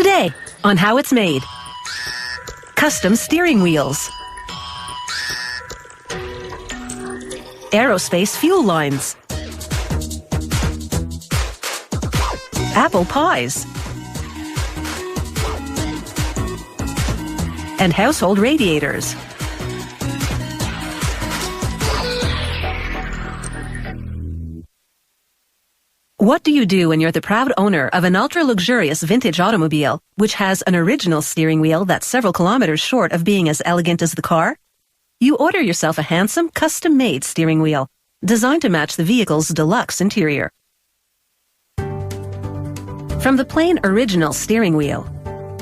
Today, on How It's Made. Custom steering wheels. Aerospace fuel lines. Apple pies. And household radiators. What do you do when you're the proud owner of an ultra-luxurious vintage automobile, which has an original steering wheel that's several kilometers short of being as elegant as the car? You order yourself a handsome, custom-made steering wheel, designed to match the vehicle's deluxe interior. From the plain original steering wheel,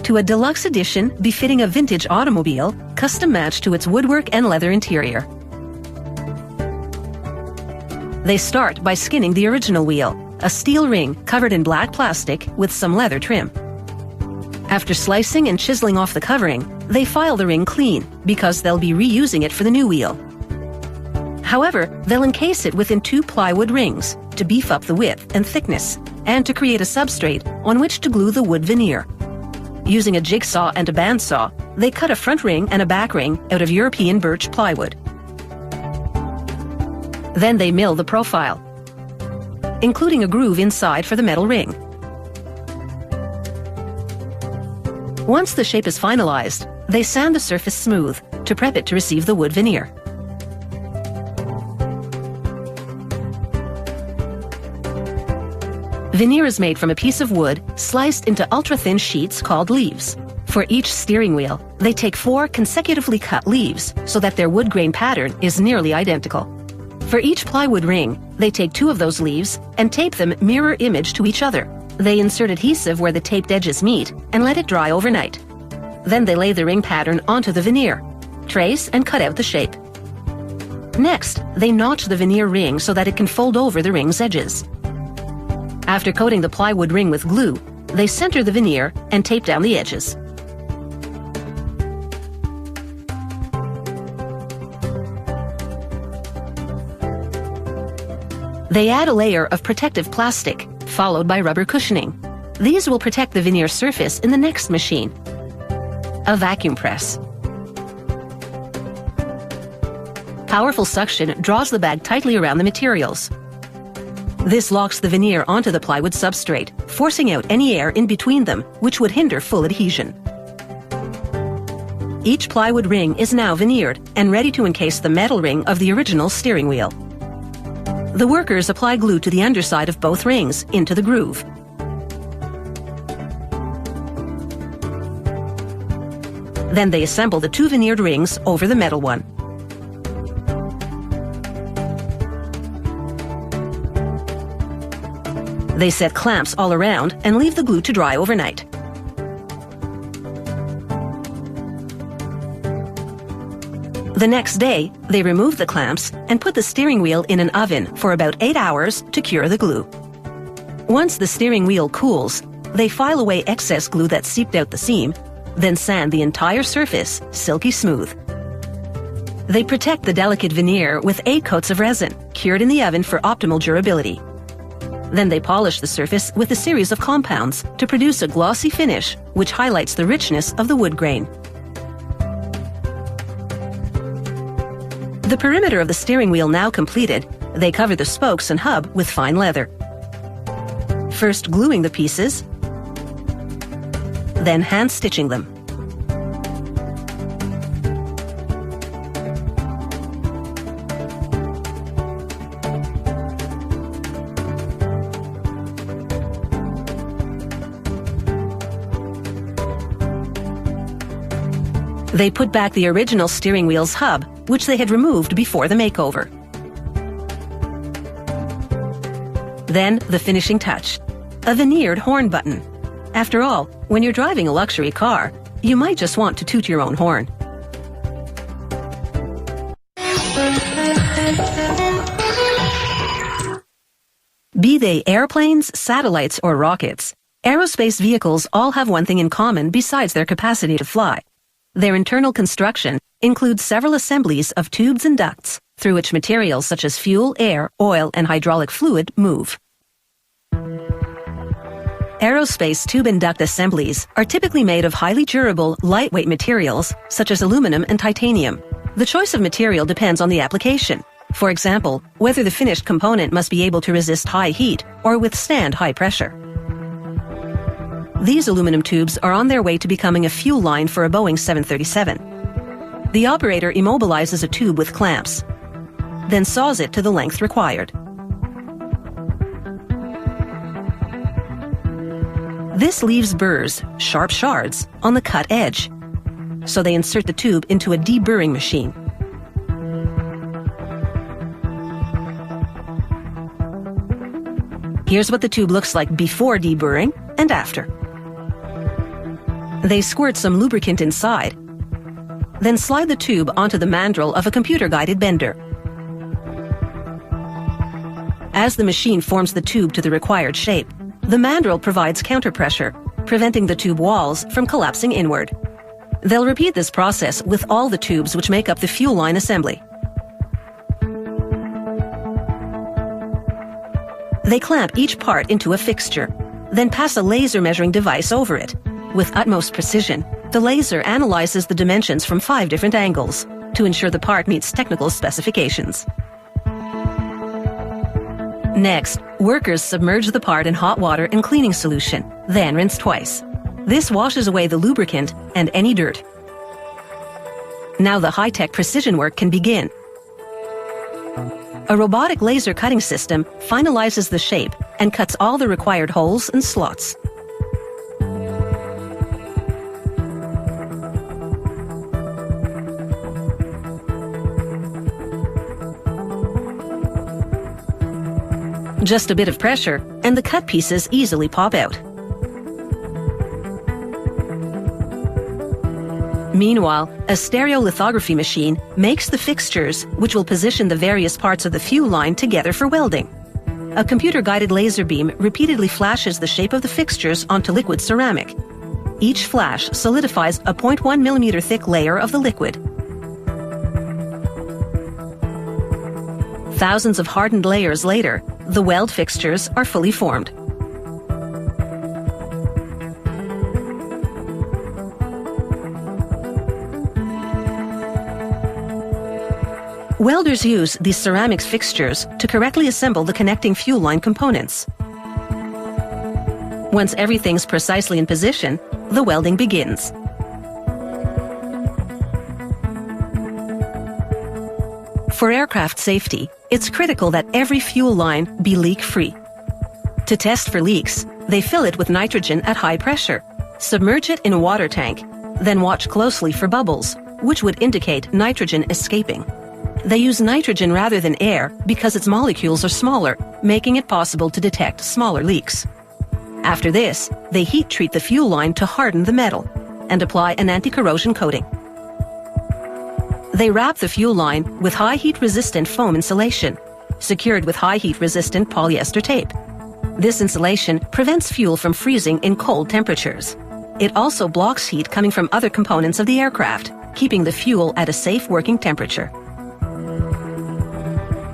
to a deluxe edition befitting a vintage automobile, custom-matched to its woodwork and leather interior. They start by skinning the original wheel, a steel ring covered in black plastic with some leather trim. After slicing and chiseling off the covering, they file the ring clean because they'll be reusing it for the new wheel. However, they'll encase it within 2 plywood rings to beef up the width and thickness and to create a substrate on which to glue the wood veneer. Using a jigsaw and a bandsaw, they cut a front ring and a back ring out of European birch plywood. Then they mill the profile, including a groove inside for the metal ring. Once the shape is finalized, they sand the surface smooth to prep it to receive the wood veneer. Veneer is made from a piece of wood sliced into ultra-thin sheets called leaves. For each steering wheel, they take 4 consecutively cut leaves so that their wood grain pattern is nearly identical. For each plywood ring, they take 2 of those leaves and tape them mirror image to each other. They insert adhesive where the taped edges meet and let it dry overnight. Then they lay the ring pattern onto the veneer, trace and cut out the shape. Next, they notch the veneer ring so that it can fold over the ring's edges. After coating the plywood ring with glue, they center the veneer and tape down the edges. They add a layer of protective plastic, followed by rubber cushioning. These will protect the veneer surface in the next machine, a vacuum press. Powerful suction draws the bag tightly around the materials. This locks the veneer onto the plywood substrate, forcing out any air in between them, which would hinder full adhesion. Each plywood ring is now veneered and ready to encase the metal ring of the original steering wheel. The workers apply glue to the underside of both rings into the groove. Then they assemble the 2 veneered rings over the metal one. They set clamps all around and leave the glue to dry overnight. The next day, they remove the clamps and put the steering wheel in an oven for about 8 hours to cure the glue. Once the steering wheel cools, they file away excess glue that seeped out the seam, then sand the entire surface silky smooth. They protect the delicate veneer with 8 coats of resin, cured in the oven for optimal durability. Then they polish the surface with a series of compounds to produce a glossy finish, which highlights the richness of the wood grain. The perimeter of the steering wheel now completed, they cover the spokes and hub with fine leather. First gluing the pieces, then hand stitching them. They put back the original steering wheel's hub, which they had removed before the makeover. Then the finishing touch, a veneered horn button. After all, when you're driving a luxury car, you might just want to toot your own horn. Be they airplanes, satellites, or rockets, aerospace vehicles all have one thing in common besides their capacity to fly. Their internal construction includes several assemblies of tubes and ducts through which materials such as fuel, air, oil, and hydraulic fluid move. Aerospace tube and duct assemblies are typically made of highly durable, lightweight materials such as aluminum and titanium. The choice of material depends on the application. For example, whether the finished component must be able to resist high heat or withstand high pressure. These aluminum tubes are on their way to becoming a fuel line for a Boeing 737. The operator immobilizes a tube with clamps, then saws it to the length required. This leaves burrs, sharp shards, on the cut edge. So they insert the tube into a deburring machine. Here's what the tube looks like before deburring and after. They squirt some lubricant inside, then slide the tube onto the mandrel of a computer-guided bender. As the machine forms the tube to the required shape, the mandrel provides counterpressure, preventing the tube walls from collapsing inward. They'll repeat this process with all the tubes which make up the fuel line assembly. They clamp each part into a fixture, then pass a laser measuring device over it. With utmost precision, the laser analyzes the dimensions from 5 different angles to ensure the part meets technical specifications. Next, workers submerge the part in hot water and cleaning solution, then rinse twice. This washes away the lubricant and any dirt. Now the high-tech precision work can begin. A robotic laser cutting system finalizes the shape and cuts all the required holes and slots. Just a bit of pressure, and the cut pieces easily pop out. Meanwhile, a stereolithography machine makes the fixtures which will position the various parts of the fuel line together for welding. A computer-guided laser beam repeatedly flashes the shape of the fixtures onto liquid ceramic. Each flash solidifies a 0.1 millimeter thick layer of the liquid. Thousands of hardened layers later, the weld fixtures are fully formed. Welders use these ceramics fixtures to correctly assemble the connecting fuel line components. Once everything's precisely in position, the welding begins. For aircraft safety, it's critical that every fuel line be leak-free. To test for leaks, they fill it with nitrogen at high pressure, submerge it in a water tank, then watch closely for bubbles, which would indicate nitrogen escaping. They use nitrogen rather than air because its molecules are smaller, making it possible to detect smaller leaks. After this, they heat treat the fuel line to harden the metal and apply an anti-corrosion coating. They wrap the fuel line with high heat-resistant foam insulation, secured with high heat-resistant polyester tape. This insulation prevents fuel from freezing in cold temperatures. It also blocks heat coming from other components of the aircraft, keeping the fuel at a safe working temperature.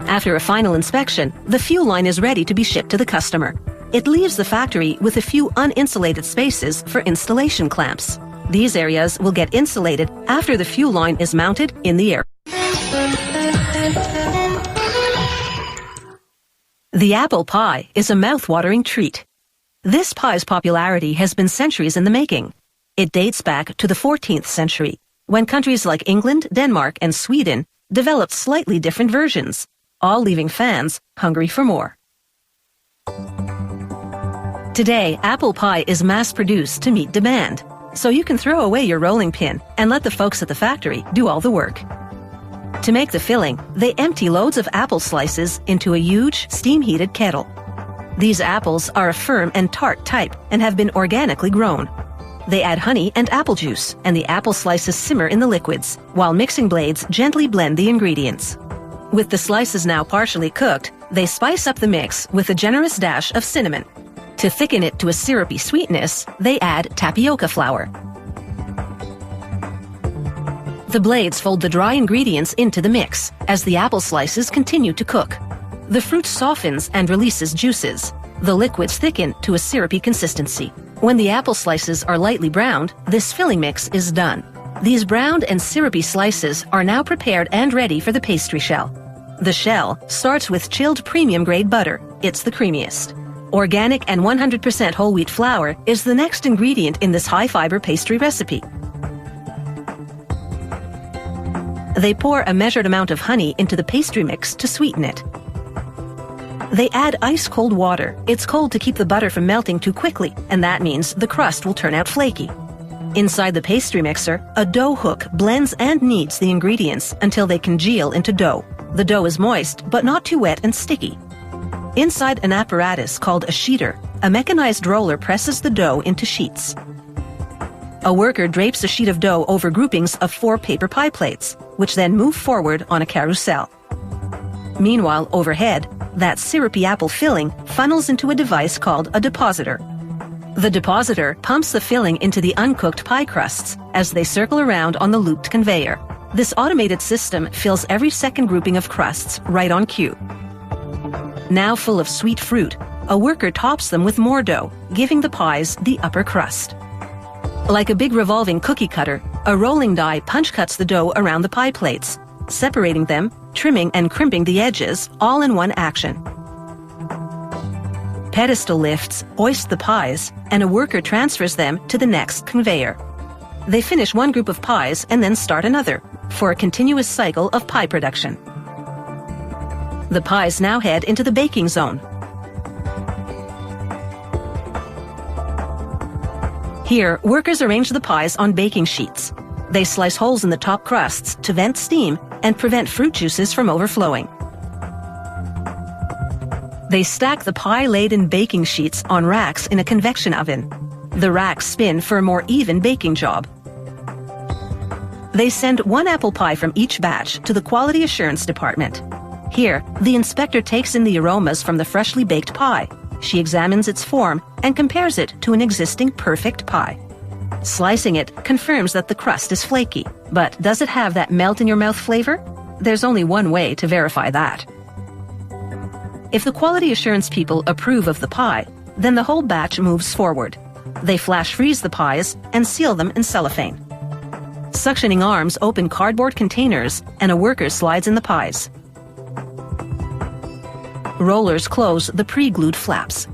After a final inspection, the fuel line is ready to be shipped to the customer. It leaves the factory with a few uninsulated spaces for installation clamps. These areas will get insulated after the fuel line is mounted in the air. The apple pie is a mouth-watering treat. This pie's popularity has been centuries in the making. It dates back to the 14th century, when countries like England, Denmark, and Sweden developed slightly different versions, all leaving fans hungry for more. Today, apple pie is mass-produced to meet demand, so you can throw away your rolling pin and let the folks at the factory do all the work. To make the filling, they empty loads of apple slices into a huge, steam-heated kettle. These apples are a firm and tart type and have been organically grown. They add honey and apple juice, and the apple slices simmer in the liquids, while mixing blades gently blend the ingredients. With the slices now partially cooked, they spice up the mix with a generous dash of cinnamon. To thicken it to a syrupy sweetness, they add tapioca flour. The blades fold the dry ingredients into the mix as the apple slices continue to cook. The fruit softens and releases juices. The liquids thicken to a syrupy consistency. When the apple slices are lightly browned, this filling mix is done. These browned and syrupy slices are now prepared and ready for the pastry shell. The shell starts with chilled premium-grade butter. It's the creamiest. Organic and 100% whole wheat flour is the next ingredient in this high-fiber pastry recipe. They pour a measured amount of honey into the pastry mix to sweeten it. They add ice-cold water. It's cold to keep the butter from melting too quickly, and that means the crust will turn out flaky. Inside the pastry mixer, a dough hook blends and kneads the ingredients until they congeal into dough. The dough is moist, but not too wet and sticky. Inside an apparatus called a sheeter, a mechanized roller presses the dough into sheets. A worker drapes a sheet of dough over groupings of 4 paper pie plates, which then move forward on a carousel. Meanwhile, overhead, that syrupy apple filling funnels into a device called a depositor. The depositor pumps the filling into the uncooked pie crusts as they circle around on the looped conveyor. This automated system fills every second grouping of crusts right on cue. Now full of sweet fruit, a worker tops them with more dough, giving the pies the upper crust. Like a big revolving cookie cutter, a rolling die punch cuts the dough around the pie plates, separating them, trimming and crimping the edges, all in one action. Pedestal lifts hoist the pies, and a worker transfers them to the next conveyor. They finish one group of pies and then start another, for a continuous cycle of pie production. The pies now head into the baking zone. Here, workers arrange the pies on baking sheets. They slice holes in the top crusts to vent steam and prevent fruit juices from overflowing. They stack the pie-laden baking sheets on racks in a convection oven. The racks spin for a more even baking job. They send 1 apple pie from each batch to the quality assurance department. Here, the inspector takes in the aromas from the freshly baked pie. She examines its form and compares it to an existing perfect pie. Slicing it confirms that the crust is flaky, but does it have that melt-in-your-mouth flavor? There's only one way to verify that. If the quality assurance people approve of the pie, then the whole batch moves forward. They flash freeze the pies and seal them in cellophane. Suctioning arms open cardboard containers and a worker slides in the pies. Rollers close the pre-glued flaps.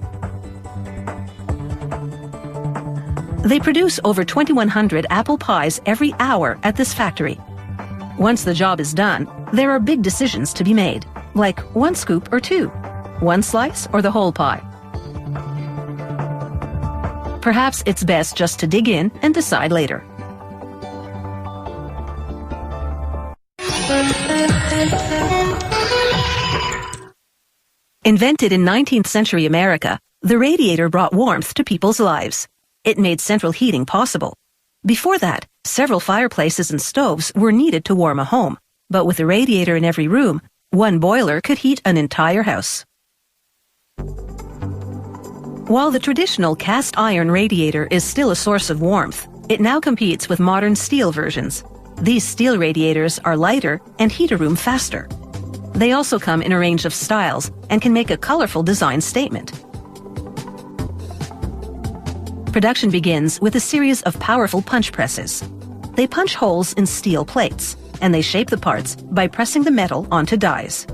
They produce over 2,100 apple pies every hour at this factory. Once the job is done, there are big decisions to be made, like 1 scoop or 2, 1 slice or the whole pie. Perhaps it's best just to dig in and decide later. Invented in 19th century America, the radiator brought warmth to people's lives. It made central heating possible. Before that, several fireplaces and stoves were needed to warm a home, but with a radiator in every room, 1 boiler could heat an entire house. While the traditional cast iron radiator is still a source of warmth, it now competes with modern steel versions. These steel radiators are lighter and heat a room faster. They also come in a range of styles and can make a colorful design statement. Production begins with a series of powerful punch presses. They punch holes in steel plates, and they shape the parts by pressing the metal onto dies.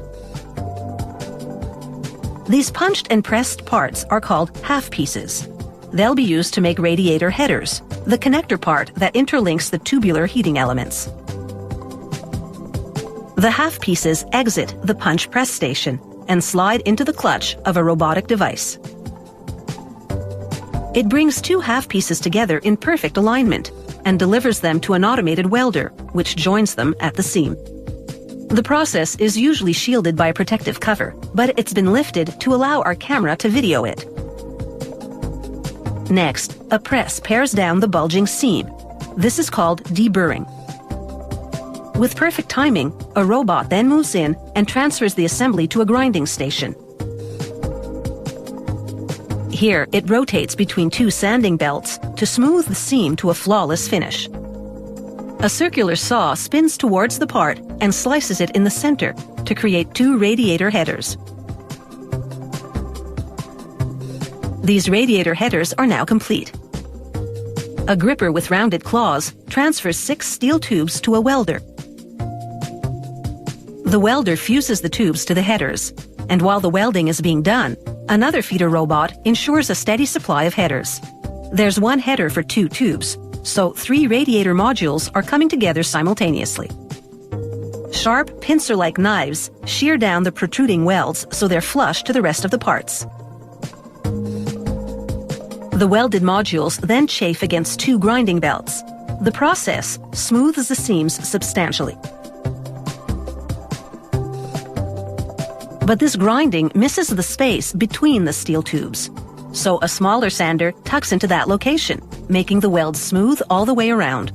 These punched and pressed parts are called half pieces. They'll be used to make radiator headers, the connector part that interlinks the tubular heating elements. The half pieces exit the punch press station and slide into the clutch of a robotic device. It brings 2 half pieces together in perfect alignment and delivers them to an automated welder, which joins them at the seam. The process is usually shielded by a protective cover, but it's been lifted to allow our camera to video it. Next, a press pares down the bulging seam. This is called deburring. With perfect timing, a robot then moves in and transfers the assembly to a grinding station. Here, it rotates between 2 sanding belts to smooth the seam to a flawless finish. A circular saw spins towards the part and slices it in the center to create 2 radiator headers. These radiator headers are now complete. A gripper with rounded claws transfers 6 steel tubes to a welder. The welder fuses the tubes to the headers, and while the welding is being done, another feeder robot ensures a steady supply of headers. There's 1 header for 2 tubes, so 3 radiator modules are coming together simultaneously. Sharp, pincer-like knives shear down the protruding welds so they're flush to the rest of the parts. The welded modules then chafe against 2 grinding belts. The process smooths the seams substantially. But this grinding misses the space between the steel tubes, so a smaller sander tucks into that location, making the weld smooth all the way around.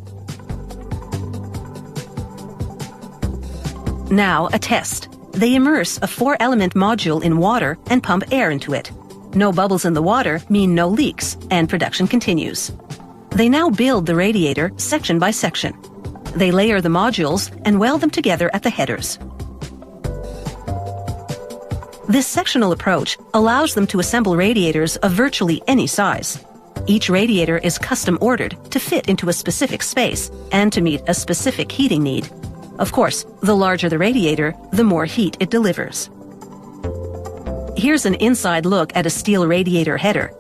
Now, a test. They immerse a 4-element module in water and pump air into it. No bubbles in the water mean no leaks, and production continues. They now build the radiator section by section. They layer the modules and weld them together at the headers. This sectional approach allows them to assemble radiators of virtually any size. Each radiator is custom ordered to fit into a specific space and to meet a specific heating need. Of course, the larger the radiator, the more heat it delivers. Here's an inside look at a steel radiator header.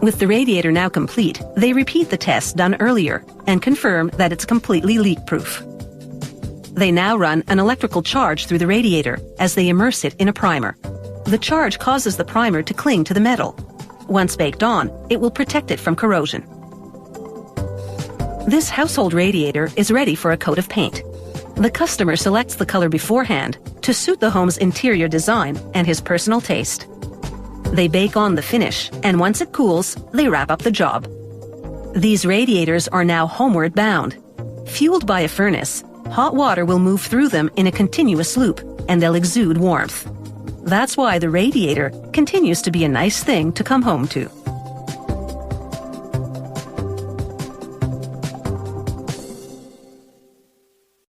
With the radiator now complete, they repeat the test done earlier and confirm that it's completely leak-proof. They now run an electrical charge through the radiator as they immerse it in a primer. The charge causes the primer to cling to the metal. Once baked on, it will protect it from corrosion. This household radiator is ready for a coat of paint. The customer selects the color beforehand to suit the home's interior design and his personal taste. They bake on the finish, and once it cools, they wrap up the job. These radiators are now homeward bound. Fueled by a furnace, hot water will move through them in a continuous loop, and they'll exude warmth. That's why the radiator continues to be a nice thing to come home to.